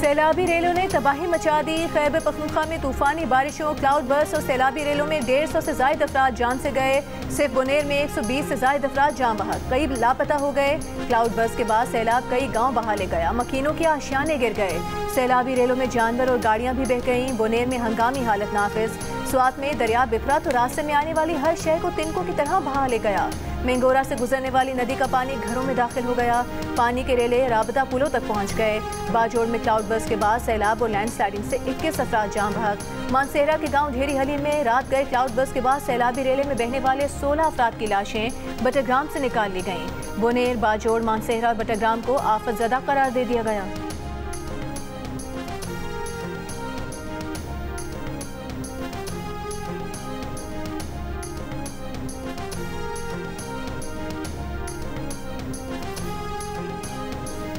सैलाबी रेलों ने तबाही मचा दी। खैबर पख्तूनख्वा में तूफानी बारिशों, क्लाउड बर्स्ट और सैलाबी रेलों में 150 से ज्यादा अफराद जान से गए। सिर्फ बुनेर में 120 से ज्यादा अफराद जान बहक, कई लापता हो गए। क्लाउड बर्स्ट के बाद सैलाब कई गांव बहा ले गया, मकीनों के आशियाने गिर गए। सैलाबी रेलों में जानवर और गाड़ियां भी बह गईं। बुनेर में हंगामी हालत नाफिज। स्वात में दरिया बिफरा तो रास्ते में आने वाली हर शय को तिनकों की तरह बहा ले गया। मेंगोरा से गुजरने वाली नदी का पानी घरों में दाखिल हो गया। पानी के रेले राबता पुलों तक पहुंच गए। बाजोड़ में क्लाउड बर्स्ट के बाद सैलाब और लैंडस्लाइडिंग से 21 अफराद जान बहक। मानसेरा के गांव ढेरी हली में रात गए क्लाउड बर्स्ट के बाद सैलाबी रेले में बहने वाले 16 अफराद की लाशें बटरग्राम से निकाल ली गईं। बुनेर, बाजोड़, मानसेरा और बटरग्राम को आफतजदा करार दे दिया गया।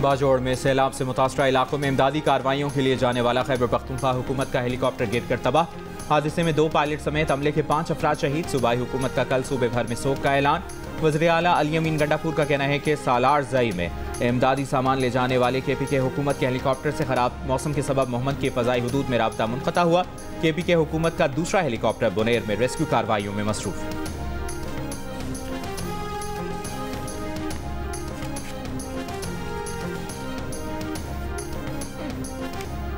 बाजोड़ में सैलाब से मुतासरा इलाकों में इमदादी कार्रवाइयों के लिए जाने वाला खैबर पख्तूनख्वा हुकूमत का हेलीकॉप्टर गिरकर तबाह। हादसे में 2 पायलट समेत अमले के 5 अफराद शहीद। सूबाई हुकूमत का कल सूबे भर में सोग का ऐलान। वज़ीर आला अली अमीन गंडापुर का कहना है कि सालार ज़ई में इमदादी सामान ले जाने वाले KPK हुकूमत के हेलीकॉप्टर से खराब मौसम के सबब मोहम्मद की फ़ज़ाई हदूद में राब्ता मुनक़ता हुआ। KPK हुकूमत का दूसरा हेलीकॉप्टर बुनेर में रेस्क्यू कार्रवाइयों में मसरूफ़।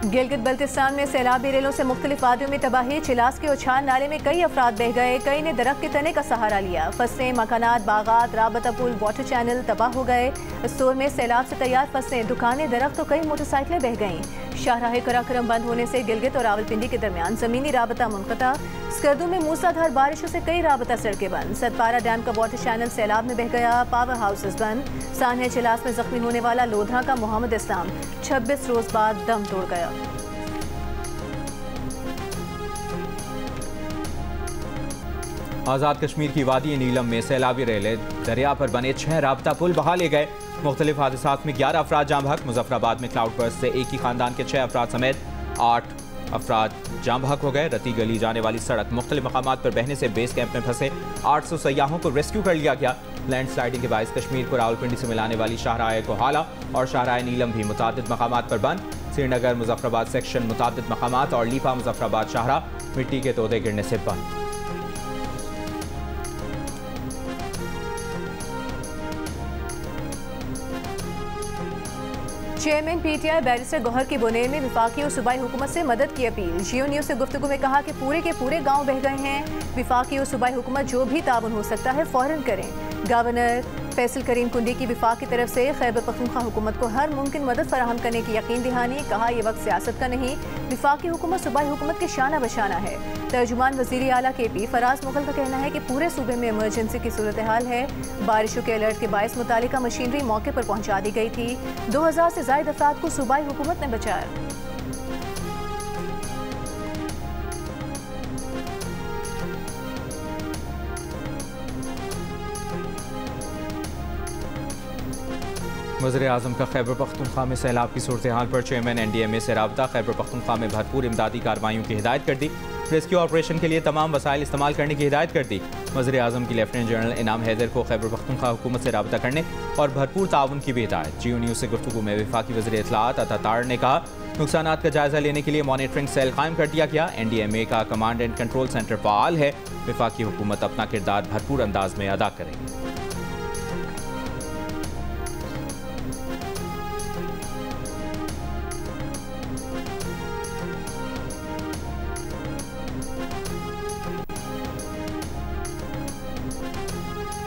गिलगित बल्तिस्तान में सैलाबी रेलों से मुख्तलिफ वादियों में तबाही। चिलास के उछाल नाले में कई अफराद बह गए, कई ने दरख्त के तने का सहारा लिया। फसलें, मकानात, बागात, राबता पुल, वाटर चैनल तबाह हो गए। स्टोर में सैलाब से तैयार फसलें, दुकानें, दरख्त और कई मोटरसाइकिलें बह गईं। शाहराह कराकरम बंद होने से गिलगित और रावलपिंडी के दरमियान ज़मीनी राबता मुनक़ता। स्कर्दू में मूसलाधार बारिशों से कई राबता सड़कें बंद। सतपारा डैम का वाटर चैनल सैलाब में बह गया। पावर हाउसेस बंद। सान्हे चिलास में जख्मी होने वाला लोधरा का मोहम्मद इस्लाम 26 रोज बाद दम तोड़ गया। आज़ाद कश्मीर की वादी नीलम में सैलाबी रेले दरिया पर बने 6 राबता पुल बहा ले गए। मुख्तलिफ हादसात में 11 अफराद जाँ बहक। मुजफ्फराबाद में क्लाउड बर्स्ट से एक ही खानदान के 6 अफराद समेत 8 अफराद जाँ बहक हो गए। रती गली जाने वाली सड़क मुख्तलिफ मकामात पर बहने से बेस कैंप में फंसे 800 सयाहों को रेस्क्यू कर लिया गया। लैंडस्लाइडिंग के बायस कश्मीर को रावलपिंडी से मिलाने वाली शाहराह कोहाला और शाहराह नीलम भी मुतादिद मकामात पर बंद। श्रीनगर मुजफ्फराबाद सेक्शन मुतादिद मकामात और लीपा मुजफ्फराबाद शाहराह मिट्टी के तोदे गिरने से बंद। चेयरमैन PTI बैरिस्टर गौहर की बुनेर में विफाकी और सूबाई हुकूमत से मदद की अपील। जियो न्यूज़ से गुफ्तगू में कहा कि पूरे के पूरे गांव बह गए हैं। विफाकी और सूबाई हुकूमत जो भी ताउन हो सकता है फ़ौरन करें। गवर्नर फैसल करीम कुंडी की विफाक की तरफ से खैबर पख्तूनख्वा हुकूमत को हर मुमकिन मदद फराहम करने की यकीन दहानी। कहा यह वक्त सियासत का नहीं, विफाकी हुकूमत सूबाई हुकूमत के शाना बशाना है। तर्जुमान वज़ीर आला KP फराज मुगल का कहना है कि पूरे सूबे में इमरजेंसी की सूरत हाल है। बारिशों के अलर्ट के बायस मुतालिका मशीनरी मौके पर पहुंचा दी गई थी। 2000 से ज़ायद अफराद को सूबाई हुकूमत ने बचाया। वज़ीर आज़म का खैबर पख्तूनख्वा में सैलाब की सूरत हाल पर चेयरमैन NDMA से राब्ता। खैबर पख्तूनख्वा में भरपूर इमदादी कार्रवाइयों की हिदायत कर दी। रेस्क्यू ऑपरेशन के लिए तमाम वसाइल इस्तेमाल करने की हिदायत कर दी। वज़ीर आज़म की लेफ्टिनेंट जनरल इनाम हैदर को खैबर पख्तूनख्वा हुकूमत से राब्ता करने और भरपूर ताउन की भी हिदायत। जियो न्यूज़ से गुफ्तगू में वफाकी वज़ीर इत्तलाआत अता तार ने कहा नुकसानात का जायजा लेने के लिए मॉनिटरिंग सेल कायम कर दिया गया। NDMA का command and control centre fall है। वफाकी हुकूमत अपना किरदार भरपूर अंदाज में अदा करेगी।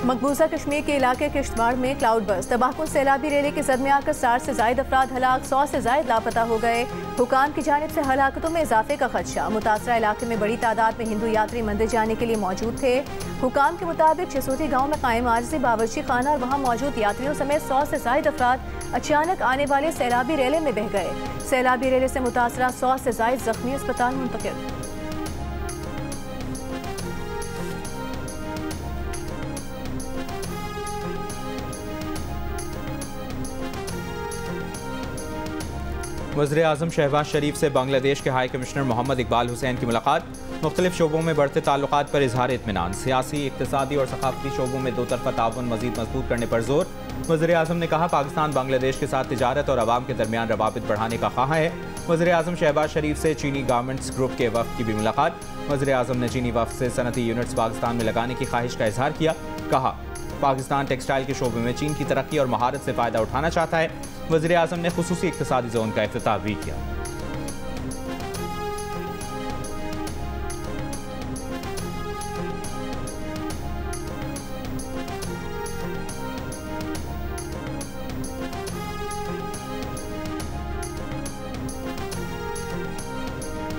मकबूजा कश्मीर के इलाके किश्तवाड़ में क्लाउड बर्स्ट। तबाहकुन सैलाबी रेले के जद में आकर 60 से ज़ायद अफराद हलाक, 100 से ज़ायद लापता हो गए। हुकाम की जानिब से हलाकतों में इजाफे का खदशा। मुतासरा इलाके में बड़ी तादाद में हिंदू यात्री मंदिर जाने के लिए मौजूद थे। हुकाम के मुताबिक चिसोटी गाँव में कायम आरजी बावर्ची खाना और वहाँ मौजूद यात्रियों समेत 100 से ज़ायद अफराद अचानक आने वाले सैलाबी रेले में बह गए। सैलाबी रेले से मुतासरा 100 से ज़ायद जख्मी अस्पताल मुंतकिल। वज़ीर आज़म शहबाज शरीफ से बांग्लादेश के हाई कमिश्नर मोहम्मद इकबाल हुसैन की मुलाकात। मुख्तलिफ शोबों में बढ़ते ताल्लुकात पर इजहार इत्मीनान। सियासी, इक्तिसादी और सकाफती शोबों में दो तरफा ताउन मजीद मजबूत करने पर जोर। वज़ीर आज़म ने कहा, पाकिस्तान बांग्लादेश के साथ तिजारत और अवाम के दरमियान रवाबित बढ़ाने का ख्वाह है। वज़ीर आज़म शहबाज शरीफ से चीनी गारमेंट्स ग्रुप के वफ़द की भी मुलाकात। वज़ीर आज़म ने चीनी वफ़द से सनती यूनिट्स पाकिस्तान में लगाने की ख्वाहिश का इजहार किया। कहा, पाकिस्तान टेक्सटाइल के शोबे में चीन की तरक्की और महारत से फ़ायदा उठाना चाहता है। वज़ीर आज़म ने खुसूसी इक्तिसादी जोन का इफ्तिताह भी किया।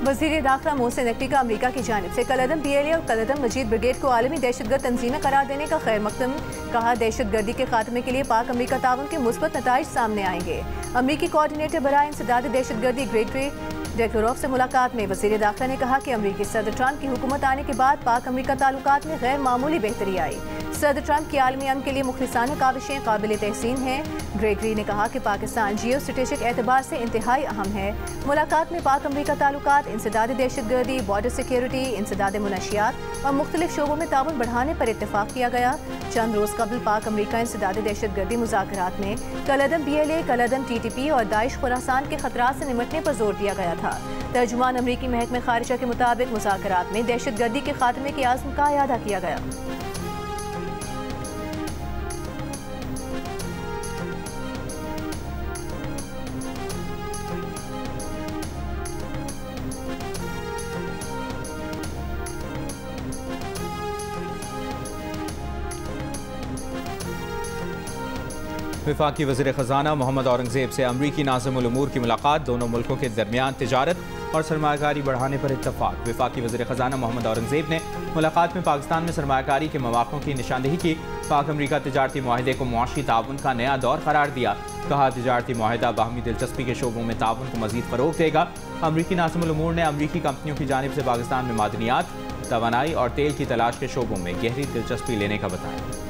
वज़ीर दाखिला मोहसिन नकवी का अमरीका की जानिब से कलअदम PLA और कलअदम मजीद ब्रिगेड को आलमी दहशतगर्द तंजीमें करार देने का खैर मकदम। कहा, दहशतगर्दी के खात्मे के लिए पाक अमरीका ताउन के मुस्बत नताइज सामने आएंगे। अमरीकी कोऑर्डिनेटर बराए इंसदाद दहशतगर्दी ग्रेगरी डेक्लरोफ से मुलाकात में वज़ीर दाखिला ने कहा कि अमरीकी सदर ट्रंप की हुकूमत आने के बाद पाक अमरीका ताल्लुकात में गैर मामूली बेहतरी आई। सदर ट्रंप की आलमी अमन के लिए मुखलिसाना काविशें काबिल तहसीन हैं। ग्रेगरी ने कहा कि पाकिस्तान जियो स्ट्रेटेजिक एतबार से इंतहाई अहम है। मुलाकात में पाक अमरीका ताल्लुकात, इंसदाद दहशतगर्दी, बॉर्डर सिक्योरिटी, इंसदाद मुनशियात और मुख्तलिफ शोबों में ताउन बढ़ाने पर इत्तफाक किया गया। चंद रोज़ कबल पाक अमरीका इंसदाद दहशतगर्दी मुज़ाकरात में कलअदम PLA, कलअदम TTP और दाइश खुरासान के खतरात से निमटने पर जोर दिया गया था। तर्जुमान अमरीकी महकमे खारिजा के मुताबिक मुज़ाकरात में दहशतगर्दी के खात्मे के आज़म का इयादा किया गया। वफाकी वज़ीर ख़जाना मोहम्मद औरंगज़ेब से अमरीकी नाज़िमुल उमूर की मुलाकात। दोनों मुल्कों के दरमियान तिजारत और सरमायाकारी बढ़ाने पर इत्तफाक। वफाकी वज़ीर ख़जाना मोहम्मद औरंगज़ेब ने मुलाकात में पाकिस्तान में सरमायाकारी के मौक़ों की निशानदेही की। पाक अमरीका तिजारती मुआहिदे को मुआशी ताउन का नया दौर करार दिया। कहा, तिजारती मुआहिदा बाहमी दिलचस्पी के शोबों में ताउन को मज़ीद फ़रोग़ देगा। अमरीकी नाज़िमुल उमूर ने अमरीकी कंपनियों की जानिब से पाकिस्तान में मादनियात, तवानाई और तेल की तलाश के शोबों में गहरी दिलचस्पी लेने का बताया।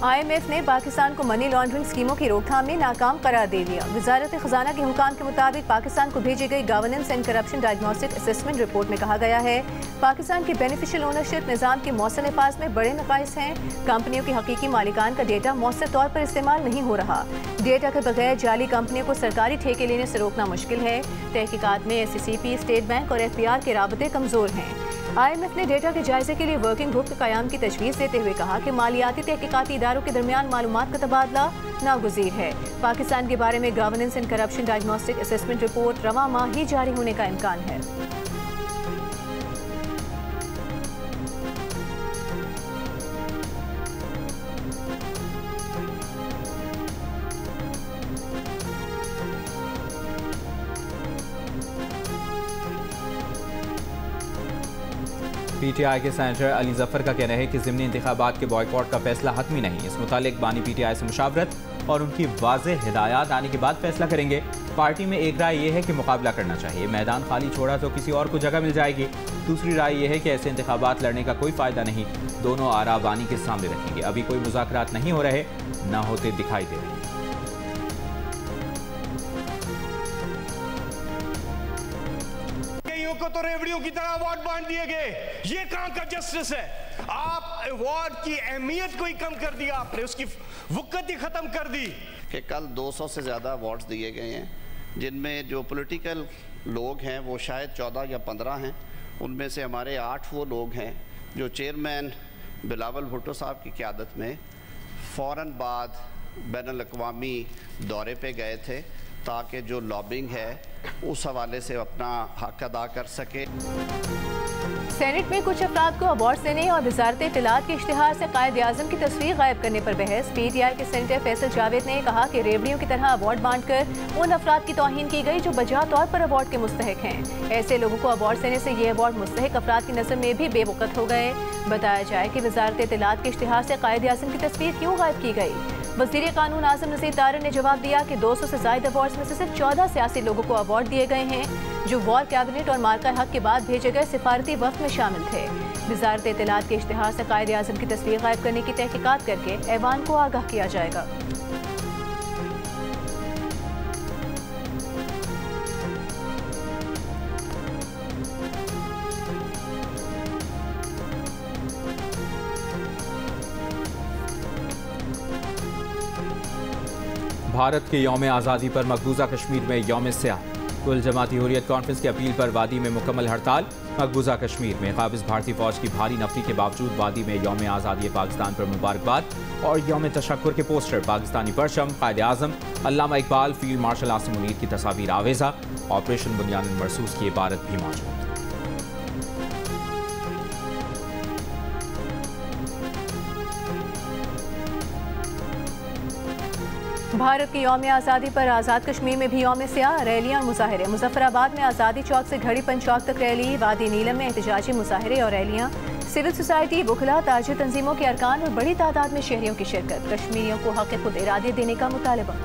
IMF ने पाकिस्तान को मनी लॉन्ड्रिंग स्कीमों की रोकथाम में नाकाम करार दे दिया। वजारत खजाना के हुकाम के मुताबिक पाकिस्तान को भेजी गई governance and corruption diagnostic assessment report में कहा गया है, पाकिस्तान की बेनिफिशियल ओनरशिप निज़ाम के मौसर नफाज में बड़े नकाइस हैं। कंपनियों की हकीकी मालिकान का डेटा मौसर तौर पर इस्तेमाल नहीं हो रहा। डेटा के बगैर जाली कंपनियों को सरकारी ठेके लेने से रोकना मुश्किल है। तहकीकात में SCCP, स्टेट बैंक और FBR के राबते कमज़ोर हैं। IMF ने डेटा के जायजे के लिए वर्किंग ग्रुप के क़याम की तजवीज़ देते हुए कहा कि मालियाती तहकीकाती इदारों के दरमियान मालूमात का तबादला नागुज़ीर है। पाकिस्तान के बारे में governance and corruption diagnostic assessment report रवा माह ही जारी होने का इम्कान है। PTI के सेनेटर अली जफर का कहना है कि ज़िमनी इंतखाबात के बॉयकॉट का फैसला हतमी नहीं। इस मुतालिक बानी PTI से मुशावरत और उनकी वाज़ेह हिदायत आने के बाद फैसला करेंगे। पार्टी में एक राय यह है कि मुकाबला करना चाहिए, मैदान खाली छोड़ा तो किसी और को जगह मिल जाएगी। दूसरी राय यह है कि ऐसे इंतखाबात लड़ने का कोई फ़ायदा नहीं। दोनों आरा बानी के सामने रखेंगे। अभी कोई मुज़ाकरात नहीं हो रहे, ना होते दिखाई दे रहे। को तो रेवड़ियों की तरह अवार्ड बांट दिए गए। ये कहां का जस्टिस है? आप अवार्ड की अहमियत को ही कम कर दिया आपने, उसकी वक़्त ही खत्म कर दी। कि कल 200 से ज़्यादा अवार्ड्स दिए गए हैं, जिनमें जो पॉलिटिकल लोग हैं वो शायद 14 या 15 हैं। उनमें से हमारे 8 वो लोग हैं जो चेयरमैन बिलावल भुट्टो साहब की क़यादत में फ़ौरन बाद बैनुल-अक़वामी दौरे पे गए थे ताकि जो लॉबिंग है उस हवाले से अपना हक अदा कर सके। सेनेट में कुछ अफराद को अवार्ड देने और वजारत इत्तलात के इश्तिहार से कायद आज़म की तस्वीर गायब करने पर बहस। PTI के सेनेटर फैसल जावेद ने कहा कि रेवड़ियों की तरह अवार्ड बांटकर उन अफराद की तौहीन की गई जो बजा तौर पर अवार्ड के मुस्तहिक हैं। ऐसे लोगों को अवार्ड देने से ये अवार्ड मुस्तहिक अफराद की नज़र में भी बेवकत हो गए। बताया जाए कि वजारत इत्तलात के इश्तिहार से कायद आज़म की तस्वीर क्यों गायब की गई। वज़ीर कानून आज़म नज़ीर तारड़ ने जवाब दिया कि 200 से ज़ायद अवार्ड्स में से सिर्फ 14 सियासी लोगों को अवार्ड दिए गए हैं जो वॉर कैबिनेट और मार्का हक के बाद भेजे गए सिफारती वफ़द में शामिल थे। वज़ारत इत्तलात के इश्तिहार से कायद आज़म की तस्वीर गायब करने की तहकीकात करके ऐवान को आगाह किया जाएगा। भारत के यौम आज़ादी पर मकबूजा कश्मीर में यौम स्याह। कुल जमाती हुर्रियत कॉन्फ्रेंस की अपील पर वादी में मुकम्मल हड़ताल। मकबूजा कश्मीर में काबिज भारतीय फौज की भारी नफरी के बावजूद वादी में यौम आज़ादी पाकिस्तान पर मुबारकबाद और यौम तशक्कुर के पोस्टर, पाकिस्तानी परचम, कायद आज़म, अल्लामा इकबाल, फील्ड मार्शल आसिम मुनीर की तस्वीर आवेजा, ऑपरेशन बुनियाद मरसूस की इबारत भी मौजूद। भारत की यौम आज़ादी पर आज़ाद कश्मीर में भी यौम स्याह, रैलियां और मुजाहरे। मुजफ्फराबाद में आज़ादी चौक से घड़ी पंच चौक तक रैली, वादी नीलम में एहतजाजी मुजाहरे और रैलियां, सिविल सोसाइटी, बुखला, ताजिर तंजीमों के अरकान और बड़ी तादाद में शहरियों की शिरकत। कश्मीरियों को हक़ खुद इरादे देने का मुतालबा।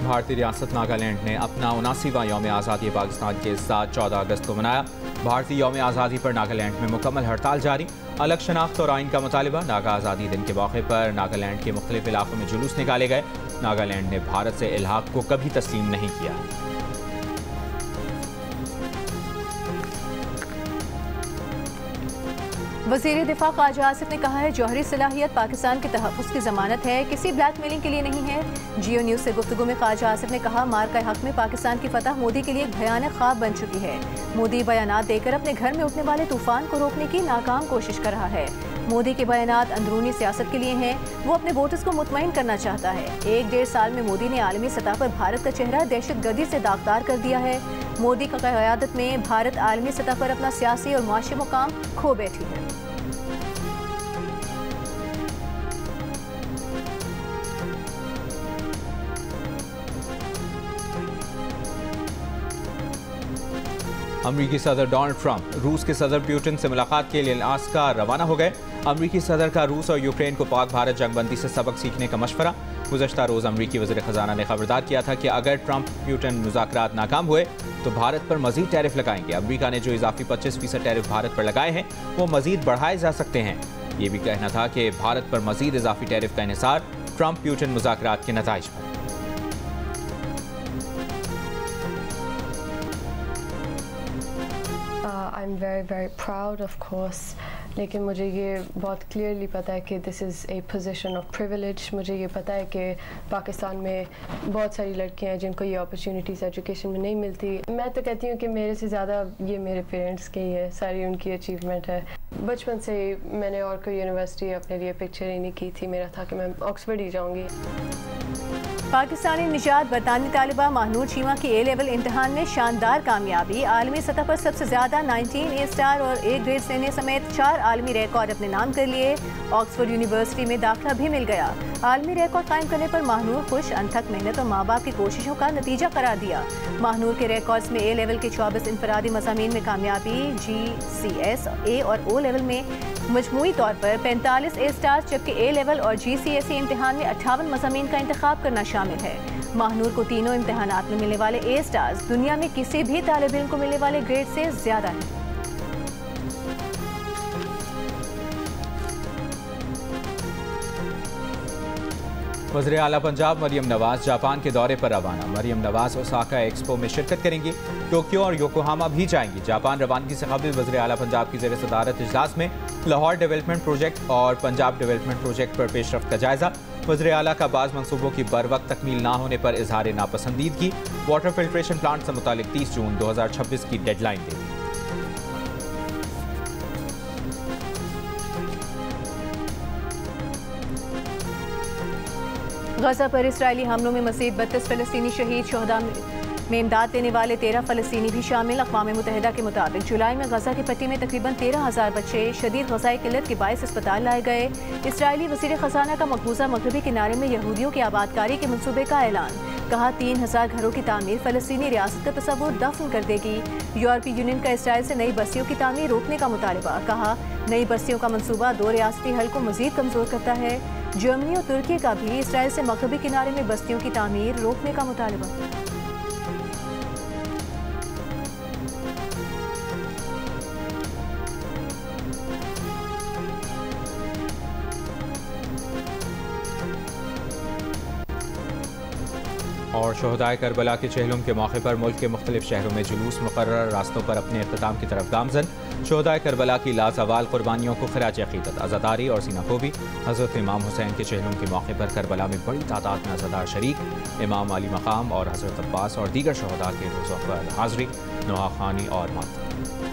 भारतीय रियासत नागालैंड ने अपना 79वां यौम आज़ादी पाकिस्तान के साथ 14 अगस्त को मनाया। भारतीय यौम आज़ादी पर नागालैंड में मुकम्मल हड़ताल जारी। अलग शनाख्त और आइन का मुतालबा। नागा आज़ादी दिन के मौके पर नागालैंड के मुख्तलिफ इलाकों में जुलूस निकाले गए। नागालैंड ने भारत से इल्हाक को कभी तस्लीम नहीं किया। वज़ीर दिफा ख्वाजा आसिफ ने कहा है जौहरी सलाहियत पाकिस्तान के तहफ़्फ़ुज़ की ज़मानत है, किसी ब्लैकमेलिंग के लिए नहीं है। जियो न्यूज़ से गुफ्तगू में ख्वाजा आसिफ ने कहा मार्का हक में पाकिस्तान की फतह मोदी के लिए एक भयानक ख्वाब बन चुकी है। मोदी बयानात देकर अपने घर में उठने वाले तूफान को रोकने की नाकाम कोशिश कर रहा है। मोदी के बयानात अंदरूनी सियासत के लिए हैं, वो अपने वोटर्स को मुतमईन करना चाहता है। 1-1.5 साल में मोदी ने आलमी सतह पर भारत का चेहरा दहशतगर्दी से दागदार कर दिया है। मोदी की क़यादत में भारत आलमी सतह पर अपना सियासी और मुआशी मुकाम खो बैठी है। अमरीकी सदर डोनाल्ड ट्रंप रूस के सदर पुतिन से मुलाकात के लिए अलास्का रवाना हो गए। अमरीकी सदर का रूस और यूक्रेन को पाक भारत जंगबंदी से सबक सीखने का मशवरा। गुज़श्ता रोज़ अमरीकी वज़ीर ख़जाना ने खबरदार किया था कि अगर ट्रंप पुतिन मुज़ाकरात नाकाम हुए तो भारत पर मज़ीद टैरिफ लगाएंगे। अमरीका ने जो इजाफी 25% टैरिफ भारत पर लगाए हैं वो मज़ीद बढ़ाए जा सकते हैं। ये भी कहना था कि भारत पर मज़ीद इजाफी टैरिफ का इन्हिसार ट्रंप पुतिन मुज़ाकरात के नताइज पर। I'm very very proud of course, लेकिन मुझे ये बहुत क्लियरली पता है कि this is a position of privilege. मुझे ये पता है कि पाकिस्तान में बहुत सारी लड़कियां हैं जिनको ये अपॉर्चुनिटीज़ एजुकेशन में नहीं मिलती। मैं तो कहती हूँ कि मेरे से ज़्यादा ये मेरे पेरेंट्स की ही है, सारी उनकी अचीवमेंट है। बचपन से मैंने और कोई यूनिवर्सिटी अपने लिए पिक्चर ही नहीं की थी, मेरा था कि मैं ऑक्सफोर्ड ही जाऊँगी। पाकिस्तानी निजात बरतानी तालिबा महनूर शीमा की A लेवल इम्तहान में शानदार कामयाबी। आलमी सतह पर सबसे ज़्यादा 19 A स्टार और A ग्रेड लेने समेत 4 आलमी रिकॉर्ड अपने नाम कर लिए। ऑक्सफोर्ड यूनिवर्सिटी में दाखिला भी मिल गया। आलमी रिकॉर्ड कायम करने पर महनूर खुश, अनथक मेहनत और माँ बाप की कोशिशों का नतीजा करार दिया। महनूर के रिकॉर्ड्स में A लेवल के 24 इनफरादी मज़ामीन में कामयाबी, GCS A और O लेवल में मजमूई तौर पर 45 A स्टार, जबकि A लेवल और GCSE इम्तिहान में 58 मज़ामीन का इंतखाब करना शामिल है। महनूर को तीनों इम्तिहानात में मिलने वाले A स्टार्स दुनिया में किसी भी तालिब इल्म को मिलने वाले ग्रेड से ज़्यादा हैं। वज़ीर आला पंजाब मरियम नवाज जापान के दौरे पर रवाना। मरियम नवाज ओसाका एक्सपो में शिरकत करेंगी। टोक्यो और योकोहामा भी जाएंगी। जापान रवानगी से कबल वज़ीर आला पंजाब की ज़ेर सदारत इजलास में लाहौर डेवलपमेंट प्रोजेक्ट और पंजाब डेवलपमेंट प्रोजेक्ट पर पेशरफ्त का जायजा। वज़ीर आला का बाज़ मनसूबों की बर वक्त तकमील ना होने पर इजहार नापसंदीदगी। वाटर फिल्ट्रेशन प्लांट से मुतालिक 30 जून 2026 की डेडलाइन दे दी। गजा पर इसराइली हमलों में मज़ीद 32 फ़लस्तीनी शहीद। में इमदाद देने वाले 13 फ़लस्तीनी भी शामिल। अक़वाम मुत्तहिदा के मुताबिक जुलाई में गजा की पट्टी में तकरीबन 13,000 बच्चे शदीद ग़ज़ाई किल्लत के बायस अस्पताल लाए गए। इसराइली वज़ीर ख़ज़ाना का मकबूजा मगरबी किनारे में यहूदियों की आबादकारी के मनसूबे का ऐलान। कहा 3,000 घरों की तामीर फ़लस्तीनी रियासत का तस्वुर दफन कर देगी। यूरोपीय यूनियन का इसराइल से नई बस्तियों की तामीर रोकने का मुतालबा। कहा नई बस्तियों का मनसूबा 2 रियासती हल को मज़ीद कमज़ोर करता है। जर्मनी और तुर्की का भी इसराइल से मगरबी किनारे में बस्तियों की तामीर रोकने का मुतालबा। और शोहदाए करबला के चहलुम के मौके पर मुल्क के मुख्तलिफ शहरों में जुलूस मुकर्रर, रास्तों पर अपने इख्तिताम की तरफ गामजन। शोहदाए करबला की लाज़वाल कुर्बानियों को खिराज अक़ीदत, अज़ादारी और सीनाकोबी। हज़रत इमाम हुसैन के चहलुम के मौके पर करबला में बड़ी तादाद में अज़ादार शरीक। इमाम अली मकाम और हज़रत अब्बास और दीगर शोहदा के रोज़ों पर हाज़री, नुआ ख़ानी और मातम।